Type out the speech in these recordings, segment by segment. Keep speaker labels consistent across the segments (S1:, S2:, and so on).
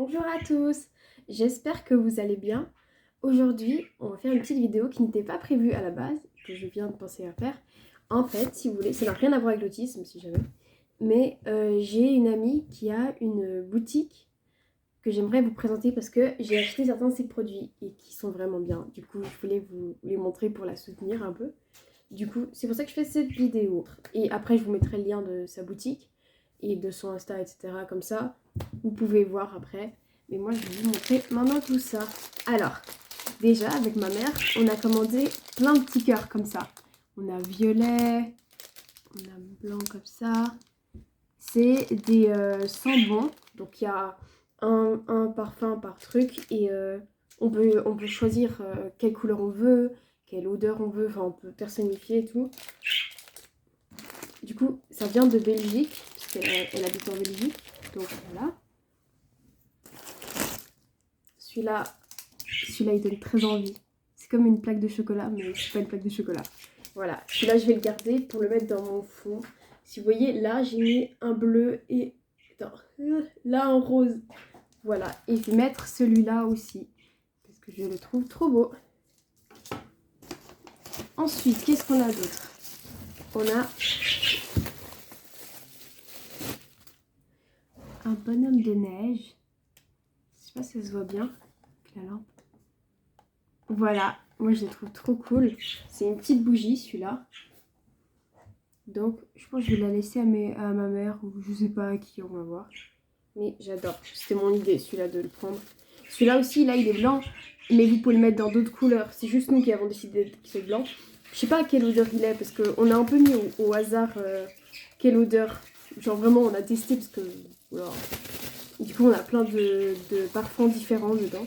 S1: Bonjour à tous, j'espère que vous allez bien. Aujourd'hui, on va faire une petite vidéo qui n'était pas prévue à la base, que je viens de penser à faire. En fait, si vous voulez, ça n'a rien à voir avec l'autisme, si jamais. Mais j'ai une amie qui a une boutique que j'aimerais vous présenter parce que j'ai acheté certains de ses produits et qui sont vraiment bien. Du coup, je voulais vous les montrer pour la soutenir un peu. Du coup, c'est pour ça que je fais cette vidéo. Et après, je vous mettrai le lien de sa boutique et de son Insta, etc. Comme ça, vous pouvez voir après. Mais moi, je vais vous montrer maintenant tout ça. Alors, déjà, avec ma mère, on a commandé plein de petits cœurs comme ça. On a violet, on a blanc comme ça. C'est des sambons. Donc, il y a un parfum par truc. Et on peut choisir quelle couleur on veut, quelle odeur on veut. Enfin, on peut personnifier et tout. Du coup, ça vient de Belgique, puisqu'elle habite en Belgique. Donc, voilà. Celui-là, il donne très envie. C'est comme une plaque de chocolat, mais c'est pas une plaque de chocolat. Voilà, celui-là, je vais le garder pour le mettre dans mon fond. Si vous voyez, là, j'ai mis un bleu et... Attends, là, un rose. Voilà, et je vais mettre celui-là aussi, parce que je le trouve trop beau. Ensuite, qu'est-ce qu'on a d'autre? On a un bonhomme de neige. Je sais pas si ça se voit bien avec la lampe. Voilà, moi je le trouve trop cool. C'est une petite bougie celui-là. Donc je pense que je vais la laisser à ma mère ou je sais pas à qui, on va voir. Mais j'adore, c'était mon idée celui-là de le prendre. Celui-là aussi, là il est blanc, mais vous pouvez le mettre dans d'autres couleurs. C'est juste nous qui avons décidé qu'il soit blanc. Je sais pas à quelle odeur il est parce qu'on a un peu mis au hasard quelle odeur. Genre vraiment on a testé parce que... Voilà. Du coup on a plein de parfums différents dedans.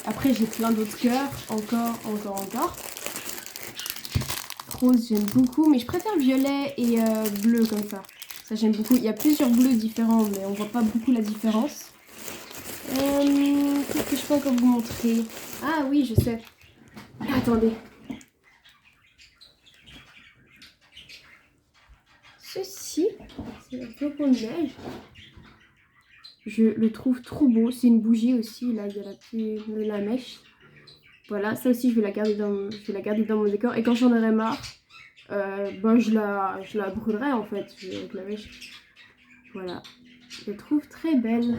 S1: Après j'ai plein d'autres cœurs, encore. Rose j'aime beaucoup, mais je préfère violet et bleu comme ça. Ça j'aime beaucoup. Il y a plusieurs bleus différents, mais on voit pas beaucoup la différence. Qu'est-ce que je peux encore vous montrer? Ah oui, je sais. Attendez. Ceci, c'est un flocon de neige. Je le trouve trop beau. C'est une bougie aussi. Là, il y a la mèche. Voilà, ça aussi, je vais la garder dans mon décor. Et quand j'en aurai marre, je la brûlerai en fait avec la mèche. Voilà, je la trouve très belle.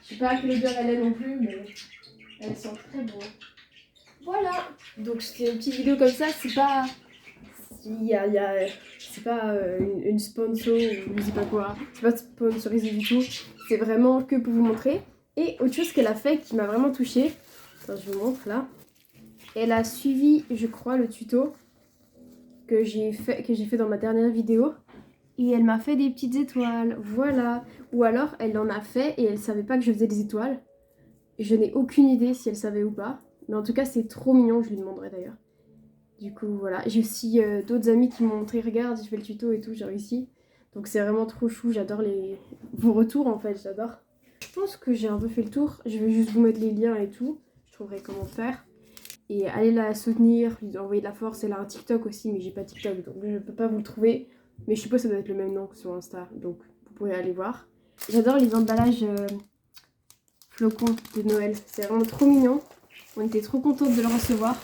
S1: Je sais pas à quelle odeur elle est non plus, mais elle sent très bon. Voilà, donc c'était une petite vidéo comme ça. C'est pas... C'est pas une sponsor ou je sais pas quoi. C'est pas sponsorisé du tout. C'est vraiment que pour vous montrer. Et autre chose qu'elle a fait qui m'a vraiment touchée. Attends, je vous montre là. Elle a suivi, je crois, le tuto que j'ai fait dans ma dernière vidéo. Et elle m'a fait des petites étoiles. Voilà. Ou alors, elle en a fait et elle savait pas que je faisais des étoiles. Je n'ai aucune idée si elle savait ou pas. Mais en tout cas, c'est trop mignon. Je lui demanderai d'ailleurs. Du coup, voilà. J'ai aussi d'autres amis qui m'ont montré, regarde, je fais le tuto et tout, j'ai réussi. Donc c'est vraiment trop chou, j'adore vos retours en fait, j'adore. Je pense que j'ai un peu fait le tour, je vais juste vous mettre les liens et tout. Je trouverai comment faire. Et allez la soutenir, lui envoyer de la force. Elle a un TikTok aussi, mais j'ai pas TikTok, donc je peux pas vous le trouver. Mais je suppose que ça doit être le même nom que sur Insta, donc vous pourrez aller voir. J'adore les emballages flocons de Noël, c'est vraiment trop mignon. On était trop contentes de le recevoir.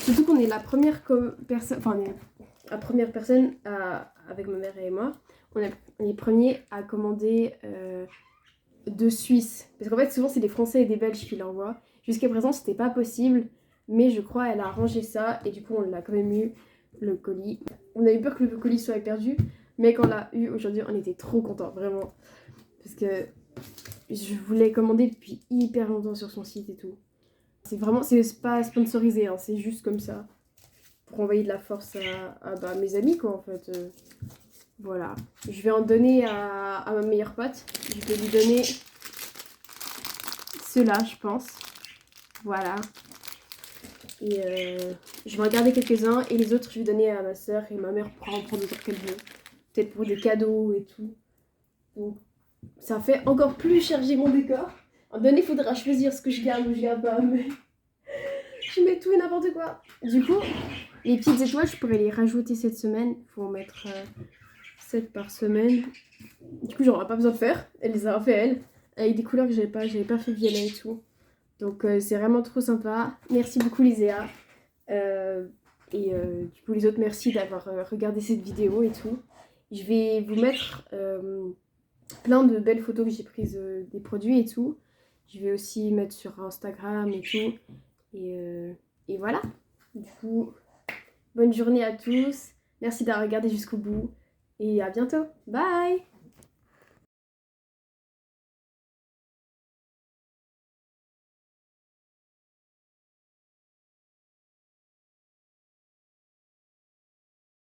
S1: Surtout qu'on est la première personne, avec ma mère et moi, on est les premiers à commander de Suisse. Parce qu'en fait, souvent, c'est des Français et des Belges qui l'envoient. Jusqu'à présent, c'était pas possible, mais je crois qu'elle a arrangé ça et du coup, on l'a quand même eu, le colis. On a eu peur que le colis soit perdu, mais quand on l'a eu aujourd'hui, on était trop contents, vraiment. Parce que je voulais commander depuis hyper longtemps sur son site et tout. C'est pas sponsorisé, hein, c'est juste comme ça. Pour envoyer de la force à mes amis, quoi, en fait. Voilà. Je vais en donner à ma meilleure pote. Je vais lui donner ceux-là, je pense. Voilà. Et je vais en garder quelques-uns. Et les autres, je vais donner à ma soeur et ma mère pourra en prendre autant qu'elle veut. Peut-être pour des cadeaux et tout. Donc, ça fait encore plus charger mon décor. En donné, il faudra choisir ce que je garde ou je garde pas, mais je mets tout et n'importe quoi. Du coup, les petites étoiles, je pourrais les rajouter cette semaine. Il faut en mettre 7 par semaine. Du coup, j'aurais pas besoin de faire. Elle les a fait elle. Avec des couleurs que j'avais pas fait violet et tout. Donc c'est vraiment trop sympa. Merci beaucoup Liséa. Du coup les autres, merci d'avoir regardé cette vidéo et tout. Je vais vous mettre plein de belles photos que j'ai prises des produits et tout. Je vais aussi mettre sur Instagram et tout. Et voilà. Du coup, bonne journée à tous. Merci d'avoir regardé jusqu'au bout. Et à bientôt. Bye!